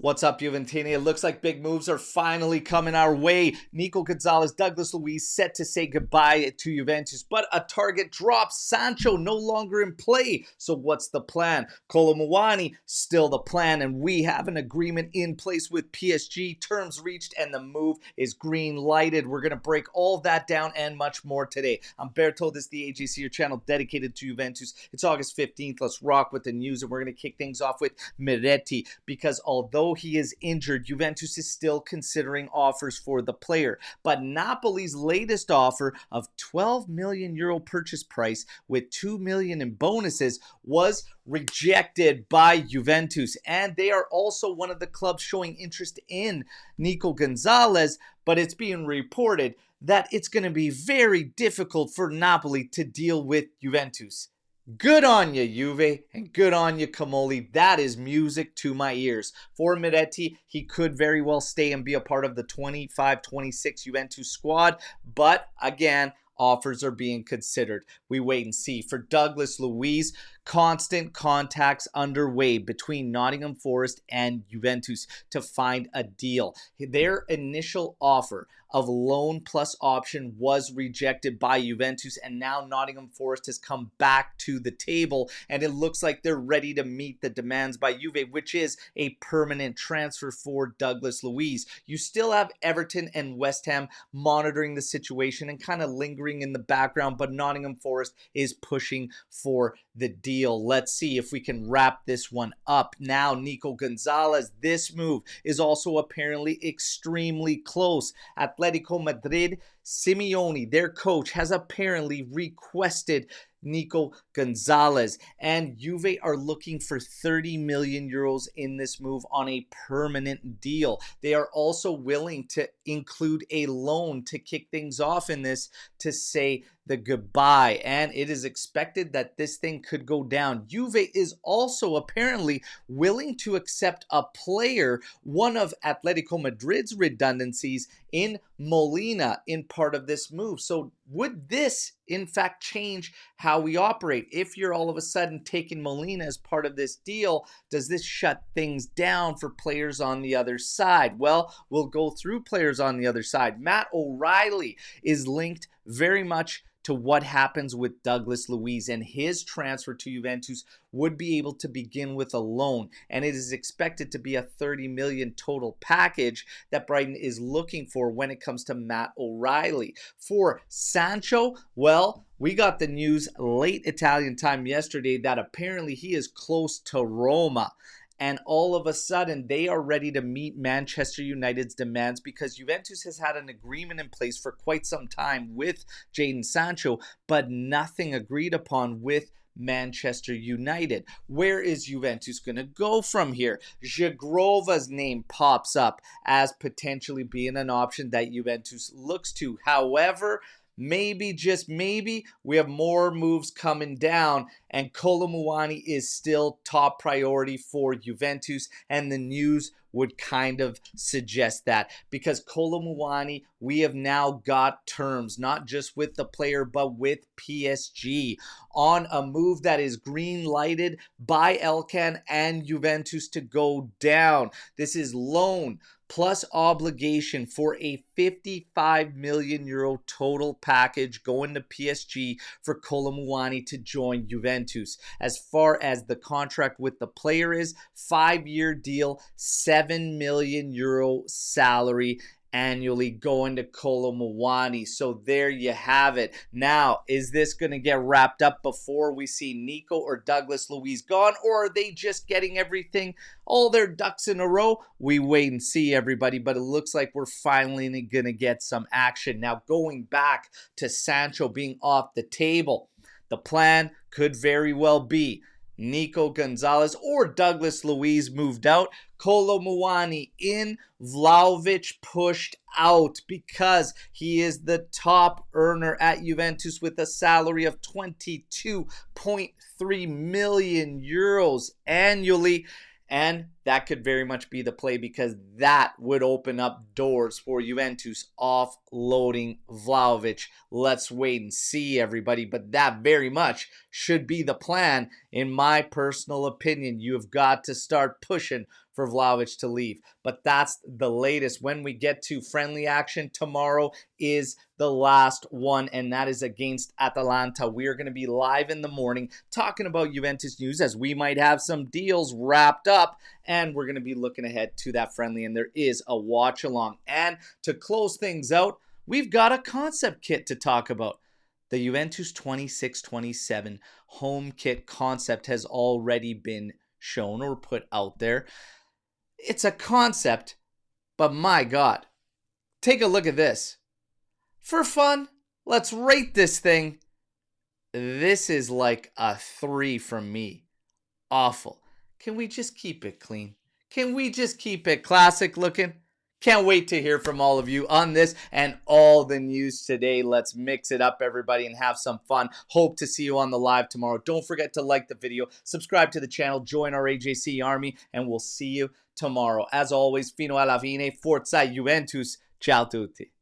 What's up, Juventini? It looks like big moves are finally coming our way. Nico Gonzalez, Douglas Luiz set to say goodbye to Juventus, but a target drops. Sancho no longer in play. So what's the plan? Kolo Muani still the plan, and we have an agreement in place with PSG. Terms reached, and the move is green lighted. We're going to break all that down and much more today. I'm Berto, this is the AGC, your channel dedicated to Juventus. It's August 15th. Let's rock with the news, and we're going to kick things off with Mereti, because although he is injured, Juventus is still considering offers for the player. But Napoli's latest offer of €12 million purchase price with $2 million in bonuses was rejected by Juventus. And they are also one of the clubs showing interest in Nico Gonzalez, but it's being reported that it's going to be very difficult for Napoli to deal with Juventus. Good on you, Juve, and good on you, Camoli. That is music to my ears. For Mereti, he could very well stay and be a part of the 25-26 Juventus squad, but again, offers are being considered. We wait and see. For Douglas Luiz, constant contacts underway between Nottingham Forest and Juventus to find a deal. Their initial offer of loan plus option was rejected by Juventus, and now Nottingham Forest has come back to the table, and it looks like they're ready to meet the demands by Juve, which is a permanent transfer for Douglas Luiz. You still have Everton and West Ham monitoring the situation and kind of lingering in the background, but Nottingham Forest is pushing for the deal. Let's see if we can wrap this one up. Now, Nico Gonzalez, this move is also apparently extremely close. Atletico Madrid, Simeone, their coach, has apparently requested Nico Gonzalez, and Juve are looking for €30 million in this move on a permanent deal. They are also willing to include a loan to kick things off in this to say the goodbye, and it is expected that this thing could go down. Juve is also apparently willing to accept a player, one of Atletico Madrid's redundancies, in Molina in part of this move. So would this in fact change how we operate? If you're all of a sudden taking Molina as part of this deal, does this shut things down for players on the other side? Well, we'll go through players on the other side. Matt O'Reilly is linked very much to what happens with Douglas Luiz, and his transfer to Juventus would be able to begin with a loan, and it is expected to be a $30 million total package that Brighton is looking for when it comes to Matt O'Reilly. For Sancho, well, we got the news late Italian time yesterday that apparently he is close to Roma. And all of a sudden, they are ready to meet Manchester United's demands, because Juventus has had an agreement in place for quite some time with Jadon Sancho, but nothing agreed upon with Manchester United. Where is Juventus going to go from here? Zhigrova's name pops up as potentially being an option that Juventus looks to. However, maybe, just maybe, we have more moves coming down, and Kolo Muani is still top priority for Juventus, and the news would kind of suggest that, because Kolo Muani, we have now got terms, not just with the player, but with PSG, on a move that is green lighted by Elkan and Juventus to go down. This is loan plus obligation for a €55 million total package going to PSG for Kolo Muani to join Juventus. As far as the contract with the player is, 5-year deal, €7 million salary annually going to Kolo Muani. So there you have it. Now, is this going to get wrapped up before we see Nico or Douglas Luiz gone, or are they just getting everything, all their ducks in a row? We wait and see, everybody, but it looks like we're finally going to get some action. Now, going back to Sancho being off the table, the plan could very well be Nico Gonzalez or Douglas Luiz moved out, Kolo Muani in, Vlahovic pushed out, because he is the top earner at Juventus with a salary of €22.3 million annually. And that could very much be the play, because that would open up doors for Juventus offloading Vlahovic. Let's wait and see, everybody. But that very much should be the plan. In my personal opinion, you have got to start pushing for Vlahovic to leave. But that's the latest. When we get to friendly action tomorrow is the last one, and that is against Atalanta. We are going to be live in the morning talking about Juventus news, as we might have some deals wrapped up, and we're going to be looking ahead to that friendly, and there is a watch along. And to close things out, we've got a concept kit to talk about. The Juventus 26-27 home kit concept has already been shown or put out there. It's a concept, but my God, take a look at this. For fun, let's rate this thing. This is like a 3 from me. Awful. Can we just keep it clean? Can we just keep it classic looking? Can't wait to hear from all of you on this and all the news today. Let's mix it up, everybody, and have some fun. Hope to see you on the live tomorrow. Don't forget to like the video, subscribe to the channel, join our AJC army, and we'll see you tomorrow. As always, fino alla fine, forza Juventus. Ciao tutti.